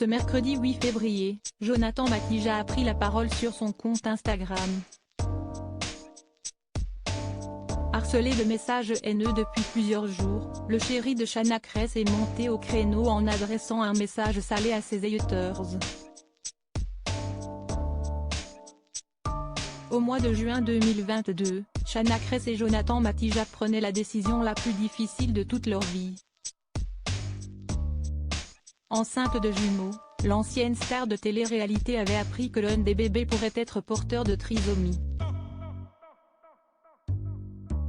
Ce mercredi 8 février, Jonathan Matija a pris la parole sur son compte Instagram. Harcelé de messages haineux depuis plusieurs jours, le chéri de Shanna Kress est monté au créneau en adressant un message salé à ses haters. Au mois de juin 2022, Shanna Kress et Jonathan Matija prenaient la décision la plus difficile de toute leur vie. Enceinte de jumeaux, l'ancienne star de télé-réalité avait appris que l'un des bébés pourrait être porteur de trisomie.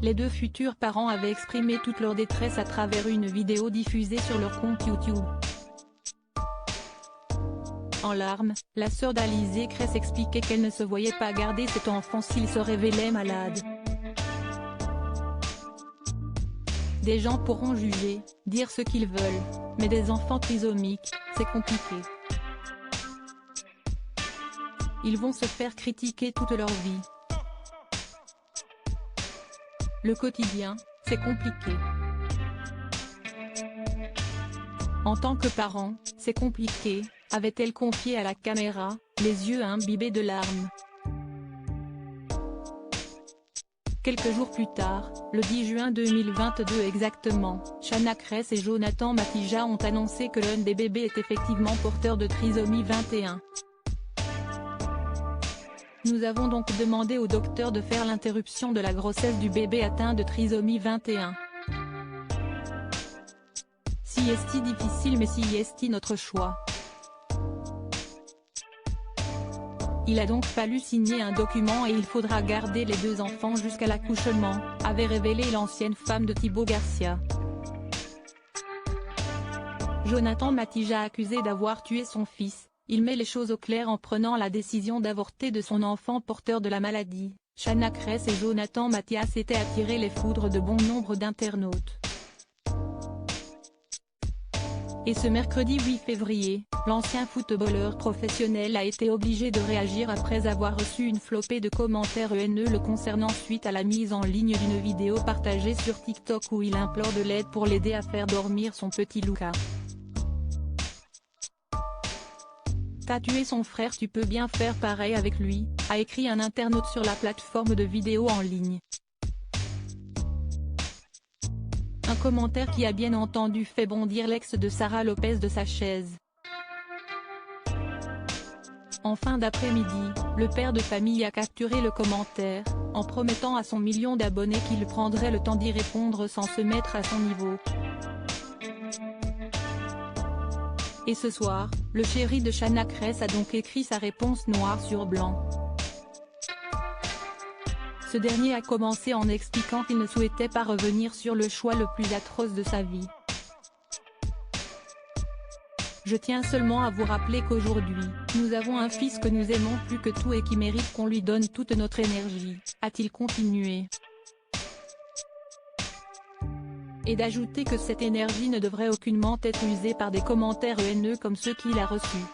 Les deux futurs parents avaient exprimé toute leur détresse à travers une vidéo diffusée sur leur compte YouTube. En larmes, la sœur d'Alizé Kress expliquait qu'elle ne se voyait pas garder cet enfant s'il se révélait malade. Des gens pourront juger, dire ce qu'ils veulent, mais des enfants trisomiques, c'est compliqué. Ils vont se faire critiquer toute leur vie. Le quotidien, c'est compliqué. En tant que parent, c'est compliqué, avait-elle confié à la caméra, les yeux imbibés de larmes. Quelques jours plus tard, le 10 juin 2022 exactement, Shanna Kress et Jonathan Matija ont annoncé que l'un des bébés est effectivement porteur de trisomie 21. Nous avons donc demandé au docteur de faire l'interruption de la grossesse du bébé atteint de trisomie 21. Si est difficile mais si est notre choix. Il a donc fallu signer un document et il faudra garder les deux enfants jusqu'à l'accouchement, avait révélé l'ancienne femme de Thibaut Garcia. Jonathan Matija accusé d'avoir tué son fils, il met les choses au clair en prenant la décision d'avorter de son enfant porteur de la maladie. Shanna Kress et Jonathan Matija s'étaient attiré les foudres de bon nombre d'internautes. Et ce mercredi 8 février, l'ancien footballeur professionnel a été obligé de réagir après avoir reçu une flopée de commentaires haineux le concernant suite à la mise en ligne d'une vidéo partagée sur TikTok où il implore de l'aide pour l'aider à faire dormir son petit Luca. T'as tué son frère, tu peux bien faire pareil avec lui, a écrit un internaute sur la plateforme de vidéos en ligne. Un commentaire qui a bien entendu fait bondir l'ex de Sarah Lopez de sa chaise. En fin d'après-midi, le père de famille a capturé le commentaire, en promettant à son million d'abonnés qu'il prendrait le temps d'y répondre sans se mettre à son niveau. Et ce soir, le chéri de Shanna Kress a donc écrit sa réponse noir sur blanc. Ce dernier a commencé en expliquant qu'il ne souhaitait pas revenir sur le choix le plus atroce de sa vie. Je tiens seulement à vous rappeler qu'aujourd'hui, nous avons un fils que nous aimons plus que tout et qui mérite qu'on lui donne toute notre énergie, a-t-il continué. Et d'ajouter que cette énergie ne devrait aucunement être usée par des commentaires haineux comme ceux qu'il a reçus.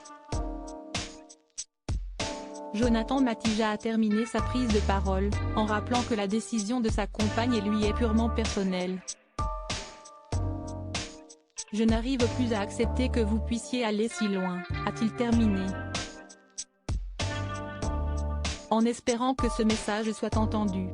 Jonathan Matija a terminé sa prise de parole, en rappelant que la décision de sa compagne et lui est purement personnelle. Je n'arrive plus à accepter que vous puissiez aller si loin, a-t-il terminé. En espérant que ce message soit entendu.